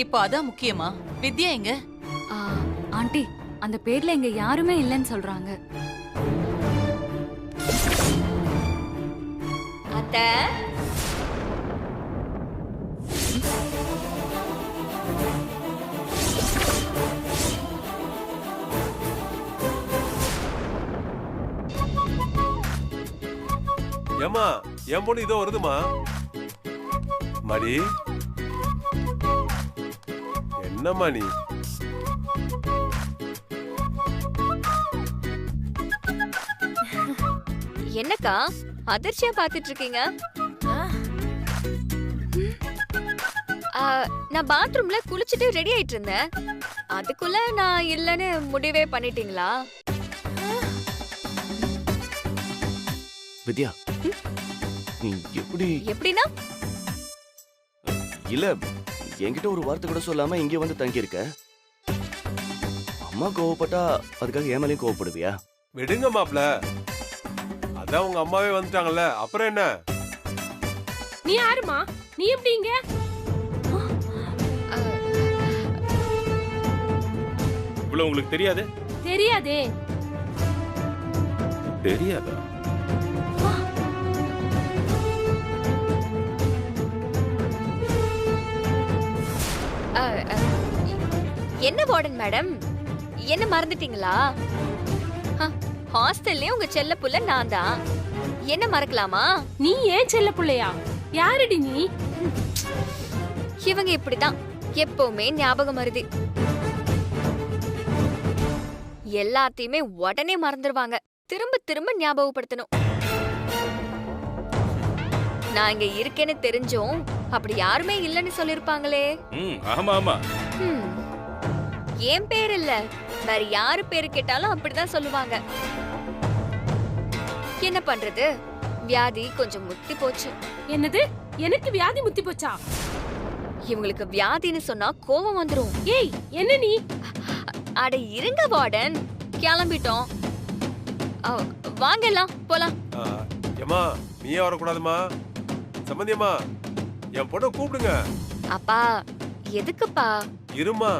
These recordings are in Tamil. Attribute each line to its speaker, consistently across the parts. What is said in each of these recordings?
Speaker 1: இப்போ அதான் முக்கியமா? வித்யா எங்க?
Speaker 2: ஆண்டி, அந்த பேர்ல இங்க யாருமே இல்லைன்னு சொல்றாங்க.
Speaker 3: அத்தை,
Speaker 4: ஏமா என் பொண்ணு இதோ வருதுமா. மடி என்னம்மா நீ?
Speaker 3: என்னக்கா அதிர்ச்சியா பாத்துட்டு இருக்கீங்க? நான் பாத்ரூம்ல குளிச்சுட்டு ரெடி ஆயிட்டு இருந்தேன். அதுக்குள்ள நான் இல்லன்னு முடிவே பண்ணிட்டீங்களா?
Speaker 5: வித்யா, நீ
Speaker 3: எப்படின்னா?
Speaker 5: இல்ல, என்கிட்ட ஒரு வார்த்தை கூட சொல்லாம இங்கே வந்து தங்கி இருக்க. அம்மா கோவப்பட்டா அதுக்காக ஏமாலையும் கோவப்படுவியா?
Speaker 4: விடுங்க மாப்ள, அதான் உங்க அம்மாவே வந்துட்டாங்கல்ல, அப்புறம் என்ன?
Speaker 6: நீ யாருமா? நீ எப்படி இங்க?
Speaker 7: இவ்வளவு உங்களுக்கு தெரியாது?
Speaker 6: தெரியாதே.
Speaker 7: தெரியாதா?
Speaker 3: என்ன வார்டன் மேடம், என்ன மறந்துட்டீங்களா? ஹாஸ்டல்லே உங்க செல்ல புள்ள நான் தான். என்ன மறக்கலாமா?
Speaker 6: நீ ஏன் செல்ல புள்ளையா? யாரடி நீ?
Speaker 3: இவங்க இப்படிதான், எப்பவுமே ஞாபகம் மருதி. எல்லாத்தையுமே உடனே மறந்துடுவாங்க. திரும்ப திரும்ப ஞாபகப்படுத்தணும். நான் இங்க இருக்கேன்னு தெரிஞ்சும் அப்படி யாருமே இல்லன்னு சொல்லிருப்பாங்களே.
Speaker 7: ஆமா ஆமா.
Speaker 3: என் பேர் இல்ல, வேற யாரு பேரு கேட்டாலும் அப்படிதான் சொல்லுவாங்க. என்ன பண்றது, வியாதி கொஞ்சம் முத்தி போச்சு.
Speaker 6: என்னது? எனக்கு வியாதி முத்தி போச்சா?
Speaker 3: இவங்களுக்கு வியாதின்னு சொன்னா கோபம் வந்துரும்.
Speaker 6: ஏய், என்ன நீ?
Speaker 3: அட இருங்க வார்டன், கிளம்பிட்டோம். வாங்க எல்லாம் போலாம்.
Speaker 4: ஏமா நீயே வரக்கூடாதுமா. சம்பந்தியம்மா, என் பொண்ணை கூப்பிடுங்க.
Speaker 3: அப்பா, எதுக்குப்பா?
Speaker 4: இருமா,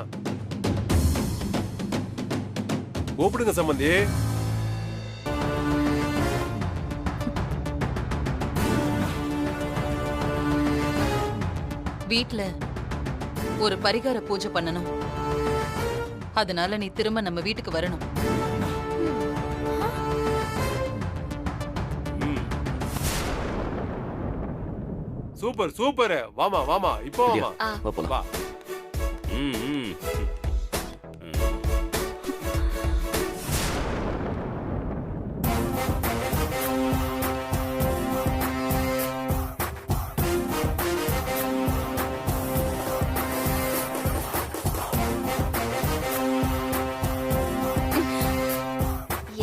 Speaker 4: கூப்பிடுங்க சம்பந்தி.
Speaker 1: வீட்ல ஒரு பரிகார பூஜை பண்ணணும். அதனால நீ திரும்ப நம்ம வீட்டுக்கு வரணும்.
Speaker 4: Super super. வாமா வாமா, இப்போ வாமா.
Speaker 5: வா.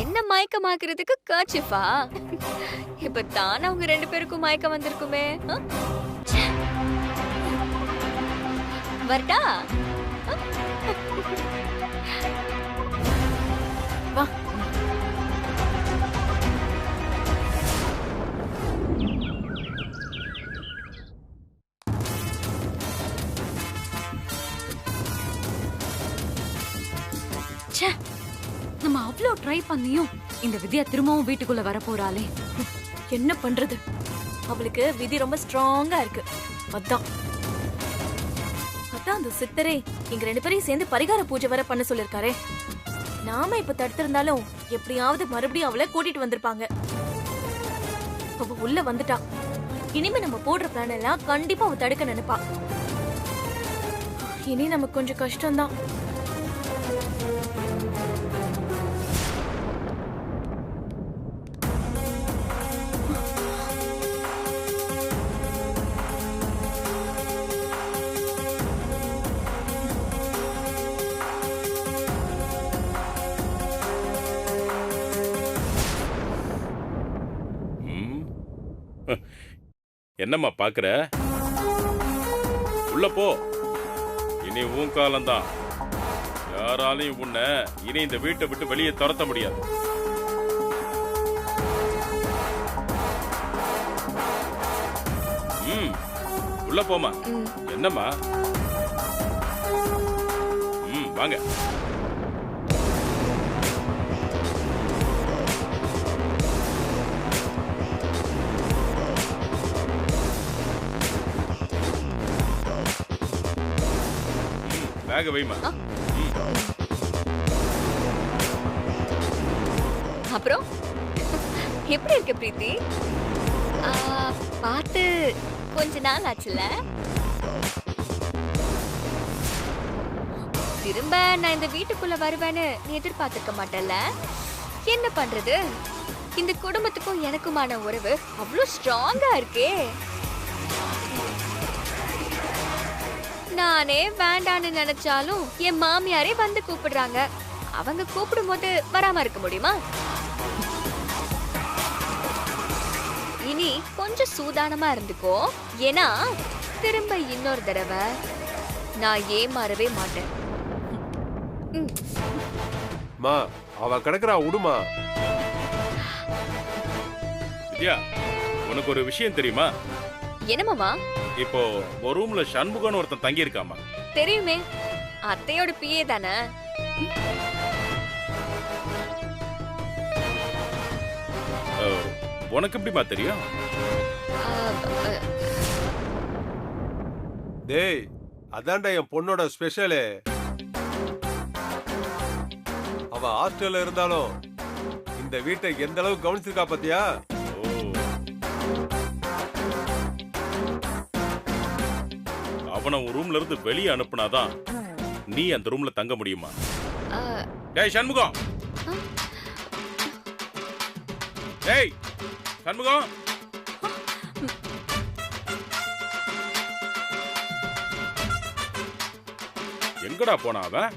Speaker 3: என்ன மயக்கமாக்குறதுக்கு கர்ச்சிஃபா? இப்ப தானே அவங்க ரெண்டு பேருக்கும் மயக்கம் வந்திருக்குமே. வரட்டா?
Speaker 6: வா.
Speaker 2: நம்ம அவ்வளோ ட்ரை பண்ணியும் இந்த வித்யா திரும்பவும் வீட்டுக்குள்ள வர போறாளே.
Speaker 6: என்ன பண்றது? அவளுக்கு விதி ரொம்ப ஸ்ட்ராங்கா இருக்கு. அதான் அந்த சித்தரே எங்க ரெண்டு பேரையும் சேர்ந்து பரிகார பூஜை வர பண்ண சொல்லிருக்காரே. நாம இப்ப தடுத்திருந்தாலும் எப்படியாவது மறுபடியும் அவளை கூட்டிட்டு வந்திருப்பாங்க. அவ உள்ள வந்துட்டா. இனிமே நம்ம போடுற பிளான் எல்லாம் கண்டிப்பா அவ தடுக்க நினைப்பா. இனி நமக்கு கொஞ்சம் கஷ்டம்தான்.
Speaker 7: என்னம்மா பாக்குற? உள்ள போ. இனி உன் காலம்தான். யாராலையும் உன்னை இனி இந்த வீட்டை விட்டு வெளியே துரத்த முடியாது. உள்ள போமா. என்னம்மா? வாங்க. பேக வைமா.
Speaker 3: அப்புறம் எப்படி இருக்க பிரீத்தி? பார்த்து கொஞ்ச நாள் ஆச்சுல. திரும்ப நான் இந்த வீட்டுக்குள்ள வருவேன்னு நீ எதிர்பார்த்திருக்க மாட்டல்ல? என்ன பண்றது, இந்த குடும்பத்துக்கும் எனக்குமான உறவு அவ்வளோ ஸ்ட்ராங்கா இருக்கே. நானே வேண்டான்னு நினைச்சாலும் என் மாமியாரே வந்து கூப்பிடுறாங்க. அவங்க கூப்பிடும் போது வராம இருக்க முடியுமா? இனி கொஞ்சம் சூதானமா இருந்துக்கோ. ஏன்னா திரும்ப இன்னொரு தடவை நான் ஏமாறவே மாட்டேன்.
Speaker 4: மா அவ கிடக்குறா, விடுமா.
Speaker 7: வித்யா, உனக்கு ஒரு விஷயம் தெரியுமா?
Speaker 3: என்னமாமா?
Speaker 7: இப்போ ஒரு ரூம்ல சண்முகன் ஒருத்தன் தங்கி இருக்காமா.
Speaker 3: தெரியுமே, அத்தையோட பிஏ தானே.
Speaker 7: உனக்கு எப்படிமா தெரியும்?
Speaker 4: டேய், அதான்டா என் பொண்ணோட ஸ்பெஷலு. அவ ஹாஸ்டல்ல இருந்தாலும் இந்த வீட்டை எந்த அளவுக்கு கவனிச்சிருக்கா பாத்தியா?
Speaker 7: அவனை ஒரு ரூம்ல இருந்து வெளியே அனுப்புனாதான் நீ அந்த ரூம்ல தங்க முடியுமா? டேய் சண்முகம், டேய் சண்முகம், எங்கடா போனா அவன்?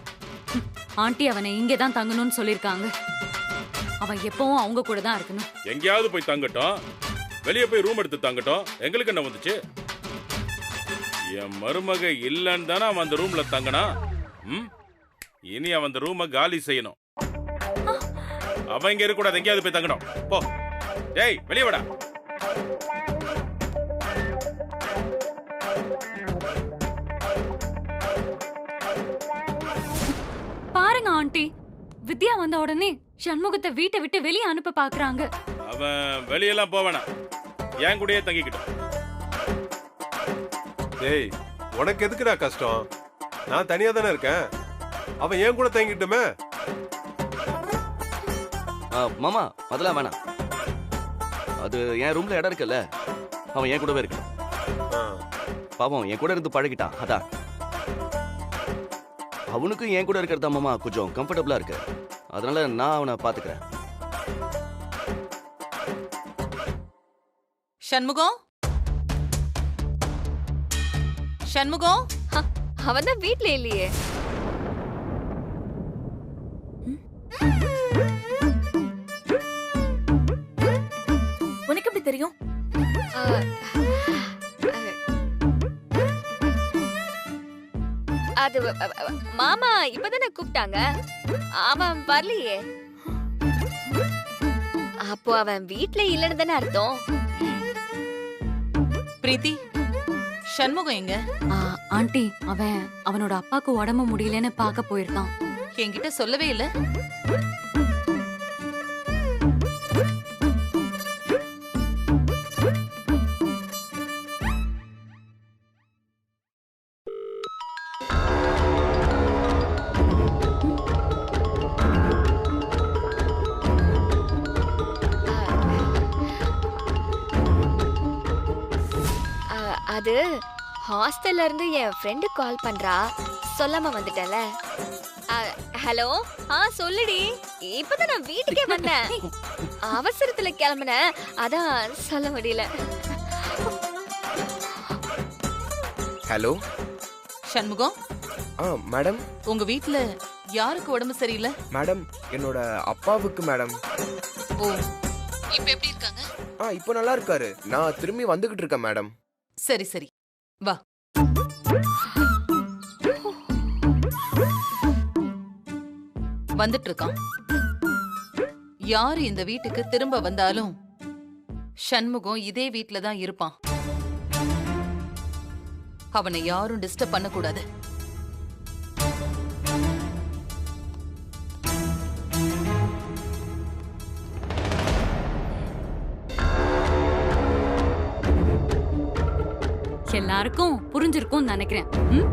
Speaker 2: ஆண்டி அவனை இங்கே தான் தங்கணும்னு சொல்லிருக்காங்க. அவன் எப்பவும் அவங்க கூட தான் இருக்கணும்.
Speaker 7: எங்கேயாவது போய் தங்கட்டும், வெளியே போய் ரூம் எடுத்து தங்கட்டும், எங்களுக்கு என்ன வந்துச்சு? என் மருமக இல்லன்னு தானே அவன் அந்த ரூம்ல தங்கனா. இனி அவன் அந்த ரூமை காலி செய்யணும். அவன் இங்க இருக்க கூடாது, எங்கேயாவது போய் தங்கணும். போ, டேய் வெளியே வாடா.
Speaker 2: பாருங்க ஆண்டி, வித்யா வந்த உடனே சண்முகத்தை வீட்டை விட்டு வெளியே அனுப்ப பாக்குறாங்க.
Speaker 7: அவன் வெளியெல்லாம் போவானா, என் கூடயே தங்கிக்கிட்டோம்.
Speaker 4: டேய், உனக்கு எதுக்குடா கஷ்டம்? நான் தனியா தானே இருக்கேன். அவன் ஏன் கூட தங்கிட்டுமே.
Speaker 5: மாமா அதெல்லாம் வேணாம். அது என் ரூம்ல இடம் இருக்குல்ல, அவன் என் கூடவே இருக்கான். பாவம் என் கூட இருந்து பழகிட்டான். அதான் அவனுக்கும் என் கூட இருக்கிறதா மாமா கொஞ்சம் கம்ஃபர்டபுளா இருக்கு. அதனால நான் அவனை பாத்துக்கிறேன்.
Speaker 1: சண்முகம், சண்முகம்,
Speaker 3: அவன் தான் வீட்ல இல்லையே.
Speaker 6: உனக்கு எப்படி தெரியும்?
Speaker 3: அது மாமா இப்பதானே கூப்பிட்டாங்க, அவன் வரலையே. அப்போ அவன் வீட்ல இல்லன்னு தானே அர்த்தம்.
Speaker 1: பிரீத்தி, சண்முகம் எங்க?
Speaker 2: ஆண்டி அவன் அவனோட அப்பாக்கு உடம்பு முடியலன்னு பார்க்க போயிருக்கான்.
Speaker 1: என்கிட்ட சொல்லவே இல்ல.
Speaker 3: அது ஹாஸ்டல்ல இருந்து என் ஃப்ரெண்டு கால் பண்றா, சொல்லாம வந்துட்டல. ஹலோ, சொல்லுடி. இப்பதான் நான் வீட்டுக்கே வந்தேன், அவசரத்துல கிளம்புனேன், அதான் சொல்ல முடியல.
Speaker 8: Hello
Speaker 1: Shanmugam,
Speaker 8: madam.
Speaker 1: உங்க வீட்ல யாருக்கு உடம்பு சரியில்லை?
Speaker 8: மேடம், என்னோட அப்பாவுக்கு மேடம்.
Speaker 1: ஓ, இப்ப எப்படி இருக்காங்க?
Speaker 8: இப்போ நல்லா இருக்காரு. நான் திரும்பி வந்துகிட்டு இருக்கேன் மேடம்.
Speaker 1: சரி சரி, வா. வந்துட்டு இருக்கான். யாரு இந்த வீட்டுக்கு திரும்ப வந்தாலும் சண்முகம் இதே வீட்ல தான் இருப்பான். அவனை யாரும் டிஸ்டர்ப் பண்ண கூடாது.
Speaker 2: எல்லாருக்கும் புரிஞ்சிருக்கும்னு நினைக்கிறேன். ம்?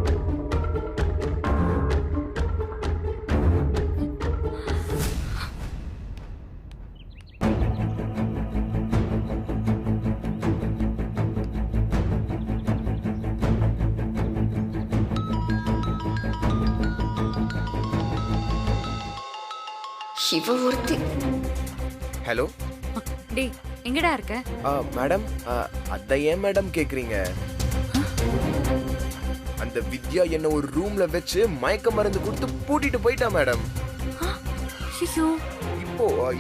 Speaker 3: இவ ஒருத்தி.
Speaker 8: ஹலோ
Speaker 2: டேய் எங்கடா இருக்க?
Speaker 8: மேடம், அத ஏன் மேடம் கேக்குறீங்க? அந்த வித்யா என்ன ஒரு ரூம்ல வச்சு மயக்க மருந்து கொடுத்து பூட்டிட்டு போயிட்டா மேடம்.
Speaker 2: ஐயோ,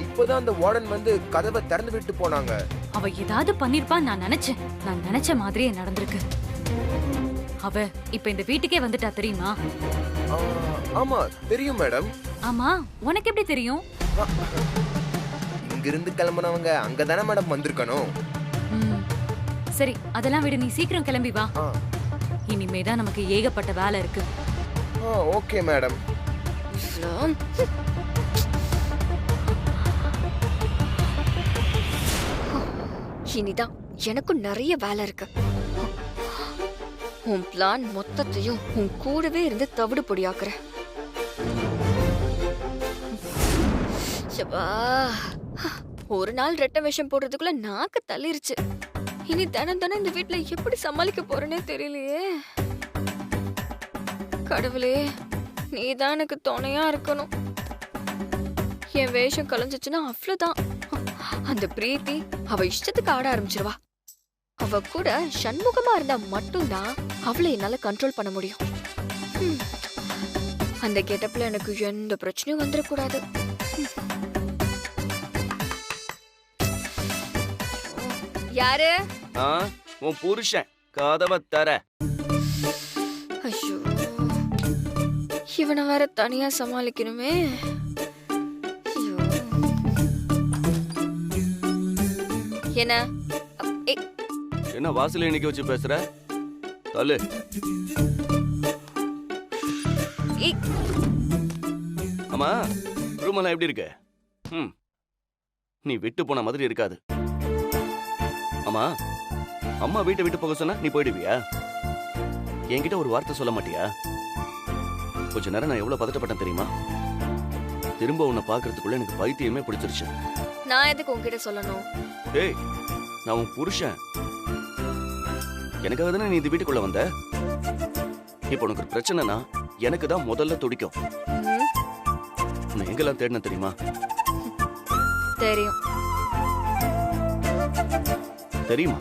Speaker 8: இப்போதான் அந்த வார்டன் வந்து கதவை திறந்து விட்டு போனாங்க.
Speaker 2: அவ ஏதாவது பண்ணிருப்பான்னு நான் நினைச்ச மாதிரியே நடந்திருக்கு. அவ இப்ப இந்த வீட்டுக்கே வந்துட்டா தெரியுமா?
Speaker 8: ஆமா தெரியும் மேடம்.
Speaker 2: ஆமா, உனக்கு எப்படி தெரியும்?
Speaker 8: இங்கிருந்து கிளம்புனவங்க அங்கதானே மேடம் வந்திருக்கணும்.
Speaker 2: சரி, அதெல்லாம் விடு, நீ சீக்கிரம் கிளம்பி வா. இனிமேதான் நமக்கு ஏகப்பட்ட வேலை இருக்கு.
Speaker 8: Okay madam.
Speaker 3: இனிதான் எனக்கும் நிறைய வேலை இருக்கு. உன் பிளான் மொத்தத்தையும் உன் கூடவே இருந்து தவிடு பொடியாக்குற. ஒரு நாள் ரெட்டை வேஷம் போடுறதுக்குள்ள நாக்கு தள்ளிருச்சு. இனி தினம் தினம் இந்த வீட்டுல எப்படி சமாளிக்க போறேன்னே தெரியலையே. கடவுளே, நீதான் எனக்கு துணையா இருக்கணும். என் வேஷம் கலைஞ்சிச்சுன்னா அவ்வளவுதான். அந்த பிரீத்தி அவ இஷ்டத்துக்கு ஆட ஆரம்பிச்சிருவா. அவ கூட சண்முகமா இருந்தா மட்டும்தான் அவளை என்னால கண்ட்ரோல் பண்ண முடியும். அந்த கெட்டப்ல எனக்கு எந்த பிரச்சனையும் வந்துடக்கூடாது. யாரு?
Speaker 5: உன் புருஷன். கதவை தர.
Speaker 3: ஐயோ, இவனை வேற தனியா சமாளிக்கணுமே. ஐயோ. என்ன
Speaker 5: என்ன வாசல இன்னைக்கு வச்சு பேசுற? தள்ளு. ஆமா, ரூம் எல்லாம் எப்படி இருக்கு? நீ விட்டு போன மாதிரி இருக்காது. ஆமா, அம்மா வீட்டை விட்டு போக சொன்னா நீ போயிடுவியா? என்கிட்ட ஒரு வார்த்தை சொல்ல மாட்டியா? கொஞ்ச நேரம் நான் எவ்வளவு பதட்டப்பட்டேன் தெரியுமா? திரும்ப உன்னை பாக்குறதுக்குள்ள எனக்கு பைத்தியமே பிடிச்சிருச்சு.
Speaker 3: நான் எதுக்கு உன்கிட்ட சொல்லணும்?
Speaker 5: ஏய், நான் உன் புருஷன். எனக்காக தானே நீ இந்த வீட்டுக்குள்ள வந்த. இப்ப உனக்கு ஒரு பிரச்சனைனா எனக்கு தான் முதல்ல துடிக்கும். உன்னை எங்கெல்லாம் தேடின தெரியுமா?
Speaker 3: தெரியும்.
Speaker 5: தெரியுமா?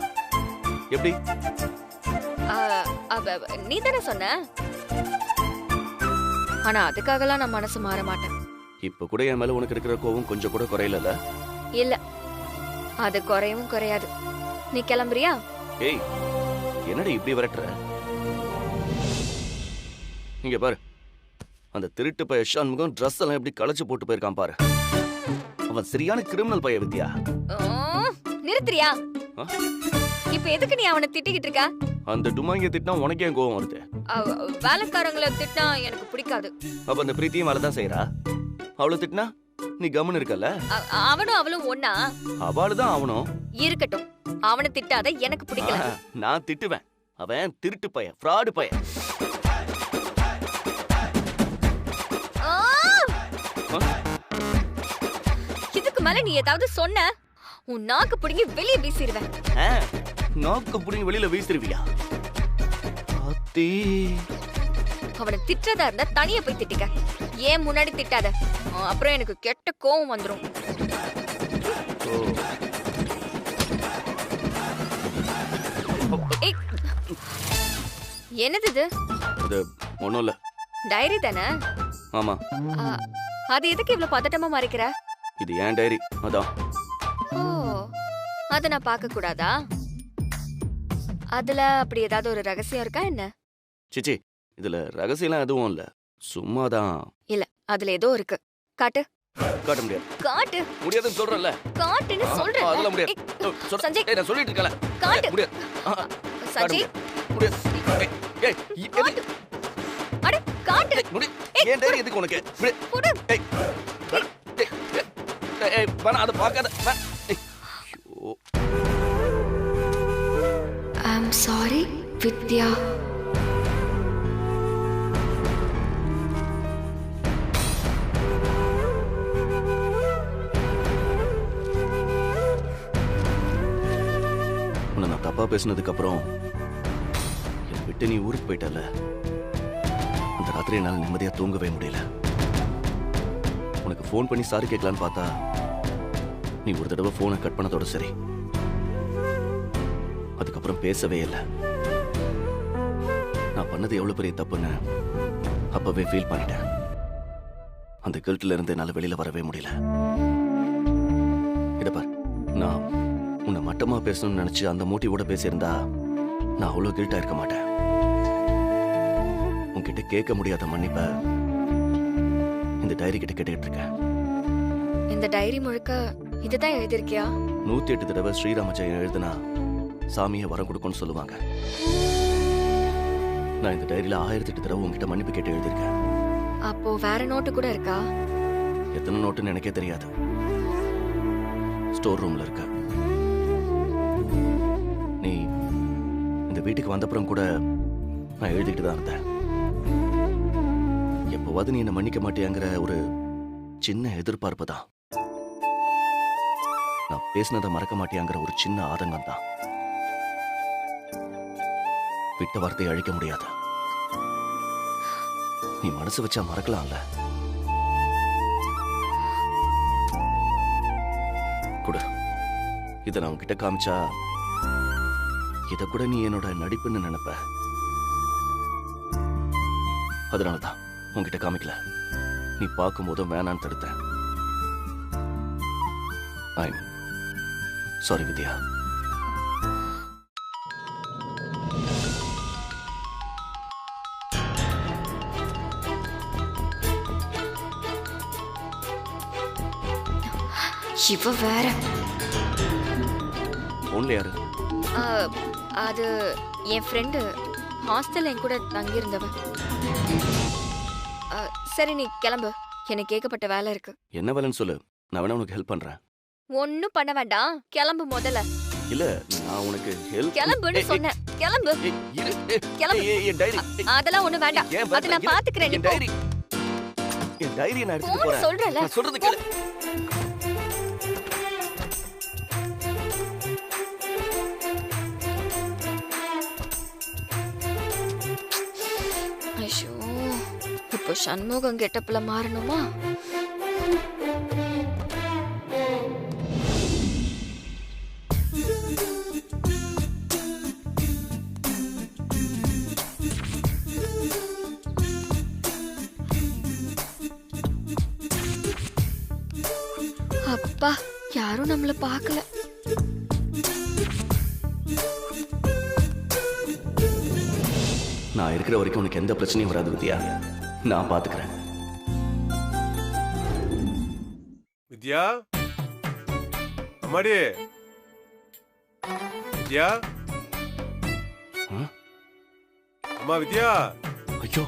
Speaker 5: எப்படி?
Speaker 3: நீ தானே சொன்ன. ஆனா அதுக்காகலாம் நான் மனசு மாற மாட்டேன்.
Speaker 5: இப்ப கூட என் மேல உனக்கு இருக்கிற கோவம் கொஞ்சம் கூட குறையல.
Speaker 3: இல்ல, அது குறையவும் குறையாது. நீ கிளம்புறியா?
Speaker 5: ஏய், என்னடி இப்படி விரட்டுற? இங்க பாரு, அந்த திருட்டு பைய சண்முகம் ட்ரெஸ் எல்லாம் எப்படி களைச்சு போட்டு போயிருக்கான் பாரு. அவன் சரியான கிரிமினல் பைய வித்யா.
Speaker 3: நிறுத்துறியா? இப்ப எதுக்கு நீ அவனை திட்டிக்கிட்டு இருக்க?
Speaker 5: அந்த டுமாங்க திட்டினா உனக்கு ஏன் கோவம் வருது?
Speaker 3: வேலைக்காரங்களை திட்டினா எனக்கு பிடிக்காது.
Speaker 5: அப்ப அந்த பிரீத்தியும் வேலை தான் செய்யறா. அவளை திட்டினா நீ கம்முன்னு இருக்கல.
Speaker 3: அவனும் அவளும் ஒன்னா?
Speaker 5: அவளுதான் அவனும்.
Speaker 3: இருக்கட்டும், அவனை திட்டாத, எனக்கு பிடிக்கல.
Speaker 5: நான் திட்டுவேன். அவன் திருட்டு பைய, ஃப்ராடு பைய.
Speaker 3: இதுக்கு மேல நீ ஏதாவது சொன்ன உன் நாக்கு புடுங்கி வெளியே வீசிடுவேன்.
Speaker 5: நாக்கு புடுங்கி வெளியில வீசிடுவியா?
Speaker 3: அவனை திட்டதா இருந்தா தனியா போய் திட்டிக்க. ஏன் முன்னாடி திட்டாத, அப்புறம் எனக்கு கெட்ட கோவம் வந்துரும். என்னது இது?
Speaker 5: அது ஒண்ணும் இல்ல.
Speaker 3: டைரி தானே?
Speaker 5: ஆமா.
Speaker 3: அது எதுக்கு இவ்வளவு பதட்டமா மறைக்கிற?
Speaker 5: இது ஏன் டைரி, அதான்.
Speaker 3: ஓ, அத நான் பார்க்க கூடாதா? அதுல அப்படி ஏதாவது ஒரு ரகசியம் இருக்கா என்ன?
Speaker 5: சிச்சி, இதுல ரகசியம்லாம் எதுவும் இல்ல, சும்மாதான்.
Speaker 3: இல்ல, அதுல ஏதோ இருக்கு. காட்டு.
Speaker 5: காட்ட முடியாது.
Speaker 3: காட்டு.
Speaker 5: முடியாதுன்னு சொல்றல.
Speaker 3: காட்டுன்னு சொல்றேன்.
Speaker 5: அதெல்லாம் முடியாது.
Speaker 3: சஞ்சய்,
Speaker 5: நான் சொல்லிட்டு இருக்கல.
Speaker 3: காட்டு.
Speaker 5: முடியாது.
Speaker 3: சஞ்சய்,
Speaker 5: முடியாது. ஏய்,
Speaker 3: காட்டு. அட, காட்டு.
Speaker 5: ஏன் டைரி எதுக்கு உனக்கு?
Speaker 3: குடு.
Speaker 5: ஏய், ஏய், வேணா, அதை பார்க்காத.
Speaker 3: I'm sorry. வித்யா.
Speaker 5: உன்னை நான் தப்பா பேசினதுக்கு அப்புறம் என்னை விட்டு நீ ஊருக்கு போயிட்டல. அந்த ராத்திரி என்னால் நிம்மதியா தூங்கவே முடியல. உனக்கு ஃபோன் பண்ணி சாரி கேட்கலான்னு பார்த்தா நீ ஒரு தடவை ஃபோனை கட் பண்ணதோட சரி. அதுக்கப்புறம் பேசவே இல்லை. நான் பண்ணது எவ்வளவு பெரிய தப்புன்னு அப்பவே ஃபீல் பண்ணிட்டேன். அந்த கில்ட்ல இருந்து என்னால வெளியில வரவே முடியல. இத பார், நான் உன்னை மட்டமா பேசணும்னு நினைச்சு அந்த மோட்டிவோட பேசியிருந்தா நான் அவ்வளவு கில்ட்டா இருக்க மாட்டேன். உன்கிட்ட கேட்க முடியாத மன்னிப்ப இந்த டைரி கிட்ட கேட்டுக்கிட்டு இருக்கேன்.
Speaker 3: இந்த டைரி முழுக்க இதுதான் எழுதிருக்கியா?
Speaker 5: 108 தடவை ஸ்ரீராம ஜெயம் எழுதுனா சாமியை வரம் கொடுக்கும்னு சொல்லுவாங்க. நான் இந்த டைரியில 1008 தடவை உங்ககிட்ட மன்னிப்பு கேட்டு எழுதியிருக்கேன்.
Speaker 3: அப்போ வேற நோட்டு கூட இருக்கா?
Speaker 5: எத்தனை நோட்டுன்னு எனக்கே தெரியாது. ஸ்டோர் ரூம்ல இருக்க. நீ இந்த வீட்டுக்கு வந்தப்புறம் கூட நான் எழுதிக்கிட்டு தான் இருந்தேன். எப்போவாது நீ என்ன மன்னிக்க மாட்டியாங்கிற ஒரு சின்ன எதிர்பார்ப்பு தான். நான் பேசினதை மறக்க மாட்டியாங்கிற ஒரு சின்ன ஆதங்கம் தான். விட்ட வார்த்தையை அழிக்க முடியாது. நீ மனசு வச்சா மறக்கலாம்ல. குடு. இதை நான் உன்கிட்ட காமிச்சா இத கூட நீ என்னோட நடிப்புன்னு நினைப்ப. அதனாலதான் உன்கிட்ட காமிக்கல. நீ பார்க்கும் போதும் வேணான்னு தடுத்தேன். ஐம் சாரி வித்யா.
Speaker 3: இவ வேற.
Speaker 5: போன்ல யாரு?
Speaker 3: அது என் ஃப்ரெண்டு, ஹாஸ்டல்ல என் கூட தங்கி இருந்தவன். சரி நீ கிளம்பு, எனக்கு கேட்கப்பட்ட வேலை இருக்கு.
Speaker 5: என்ன வேலைன்னு சொல்லு, நான் வேணா உனக்கு ஹெல்ப் பண்றேன்.
Speaker 3: ஒன்னும் பண்ண வேண்டாம், கிளம்பு முதல்ல.
Speaker 5: இல்ல நான் உனக்கு ஹெல்ப்.
Speaker 3: கிளம்புன்னு சொன்னேன், கிளம்பு. கிளம்பு. அதெல்லாம் ஒண்ணு வேண்டாம், அது நான் பாத்துக்கிறேன்.
Speaker 5: என் டைரி நான் எடுத்துட்டு போறேன்.
Speaker 3: சொல்றேன்ல.
Speaker 5: நான் சொல்றது கேளு.
Speaker 3: ஐயோ, இப்போ சண்முகம் கெட்டப்புல மாறணுமா? அப்பா, யாரும் நம்மள பார்க்கல.
Speaker 5: நான் இருக்கிற வரைக்கும் உனக்கு எந்த பிரச்சனையும் வராது வித்யா. நான் பாத்துக்கிறேன்.
Speaker 4: வித்யா, அம்மாடி வித்யா. அம்மா வித்யா.
Speaker 5: ஐயோ,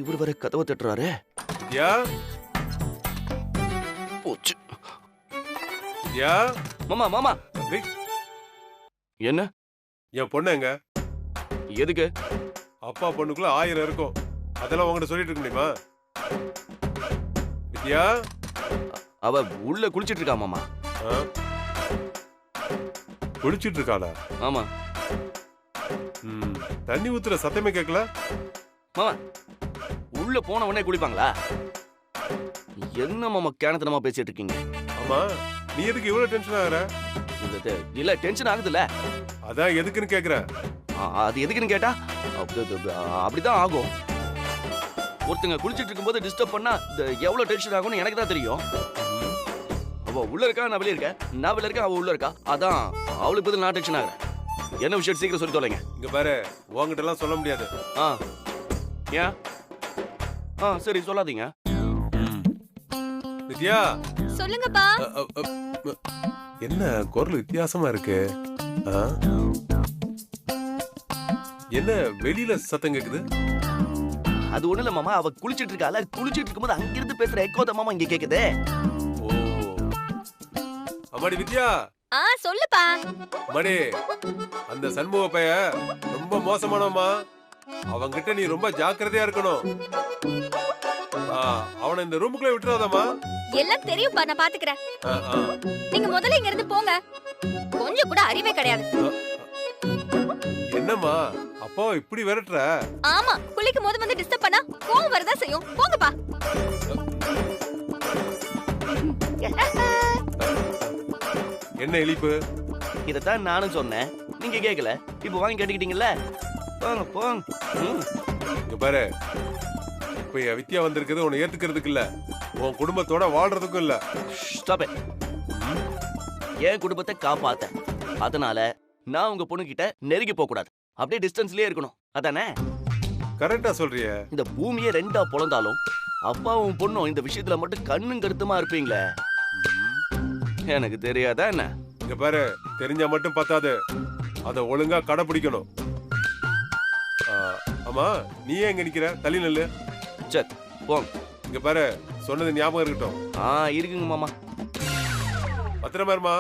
Speaker 5: இவர் வர கதவை தட்டுறாரு.
Speaker 4: வித்யா.
Speaker 5: போச்சு.
Speaker 4: வித்யா.
Speaker 5: மாமா மாமா. என்ன?
Speaker 4: என் பொண்ணு எங்க?
Speaker 5: எதுக்கு?
Speaker 4: அப்பா பொண்ணுக்குள்ள 1000 இருக்கும். அதெல்லாம் உங்ககிட்ட சொல்லிட்டு இருக்க முடியுமா? வித்யா.
Speaker 5: அவ உள்ள குளிச்சிட்டு இருக்கா மாமா.
Speaker 4: குளிச்சிட்டு இருக்காளா?
Speaker 5: ஆமா.
Speaker 4: தண்ணி ஊத்துற சத்தமே கேட்கல.
Speaker 5: மாமா, உள்ள போன உடனே குளிப்பாங்களா? என்ன மாமா கேனத்தனமா பேசிட்டு இருக்கீங்க?
Speaker 4: ஆமா, நீ எதுக்கு இவ்வளவு டென்ஷன் ஆகுற?
Speaker 5: இல்ல டென்ஷன் ஆகுதுல்ல.
Speaker 4: அதான் எதுக்குன்னு கேக்குற.
Speaker 5: அது எதுக்குன்னு கேட்டா அப்படிதான் ஆகும். ஒருத்தங்க குளிச்சிட்டு இருக்கும்போது டிஸ்டர்ப் பண்ணா எவ்வளவு டென்ஷன் ஆகும்னு எனக்கு தான் தெரியும். அவ உள்ள இருக்கா, நான் வெளியே இருக்கேன். நான் வெளியே இருக்கேன், அவ உள்ள இருக்கா. அதான் அவளுக்கு பதில் நான் டென்ஷன் ஆகுறேன். என்ன விஷயம் சீக்கிரம் சொல்லி தொலைங்க.
Speaker 4: இங்க பாரு, உங்ககிட்ட எல்லாம் சொல்ல முடியாது.
Speaker 5: ஏன்? சரி சொல்லாதீங்க.
Speaker 4: வித்யா.
Speaker 3: சொல்லுங்கப்பா.
Speaker 4: என்ன குரல் வித்தியாசமா இருக்கு? என்ன வெளியில சத்தம் கேக்குது?
Speaker 5: அது ஒண்ணு இல்ல மாமா, அவ குளிச்சிட்டு இருக்கால. குளிச்சிட்டு இருக்கும்போது அங்கிருந்து பேசுற எக்கோ தான் மாமா இங்க கேக்குது.
Speaker 4: ஓ, அம்மாடி வித்யா.
Speaker 3: சொல்லுப்பா.
Speaker 4: மணி, அந்த சண்முக பைய ரொம்ப மோசமானவமா. அவங்கிட்ட நீ ரொம்ப ஜாக்கிரதையா இருக்கணும். அவனை இந்த ரூமுக்குள்ள விட்டுறாதம்மா.
Speaker 3: எல்லாம் தெரியும்பா, நான் பாத்துக்கிறேன். நீங்க முதல்ல இங்க இருந்து போங்க. கொஞ்சம் கூட அறிவே கிடையாது.
Speaker 4: என்னம்மா அப்போ இப்படி விரட்டுற?
Speaker 3: ஆமா, குளிக்கும் போது வந்து டிஸ்டர்ப் பண்ணா கோவம் வரதா செய்யும். போங்கப்பா.
Speaker 4: என்ன இழிப்பு?
Speaker 5: இதத்தான் நானும் சொன்னேன், நீங்க கேட்கல. இப்ப வாங்கி கேட்டுக்கிட்டீங்கல்ல, போங்க போங்க.
Speaker 4: இங்க பாரு, இப்ப என் வித்யா வந்திருக்கிறது உன்னை ஏத்துக்கிறதுக்கு இல்ல, உன் குடும்பத்தோட வாழ்றதுக்கும் இல்ல.
Speaker 5: Stop it. என் குடும்பத்தை காப்பாத்த, அதனால நான் உங்க பொண்ணு கிட்ட நெருங்கி போக கூடாது, அப்படியே டிஸ்டன்ஸ்லயே இருக்கணும். அதானே?
Speaker 4: கரெக்டா சொல்றிய.
Speaker 5: இந்த பூமியே ரெண்டா பொழந்தாலும் அப்பாவும் பொண்ணும் இந்த விஷயத்துல மட்டும் கண்ணும் கருத்துமா இருப்பீங்களே, எனக்கு தெரியாதா என்ன?
Speaker 4: இங்க பாரு, தெரிஞ்சா மட்டும் பத்தாது, அத ஒழுங்கா கடைபிடிக்கணும். ஆமா, நீ ஏன் இங்க நிக்கிற? தள்ளி நில்லு.
Speaker 5: சரி போங்க.
Speaker 4: இங்க பாரு, சொன்னது ஞாபகம் இருக்கட்டும்.
Speaker 5: இருக்குங்க மாமா.
Speaker 4: பத்திரமா இருமா.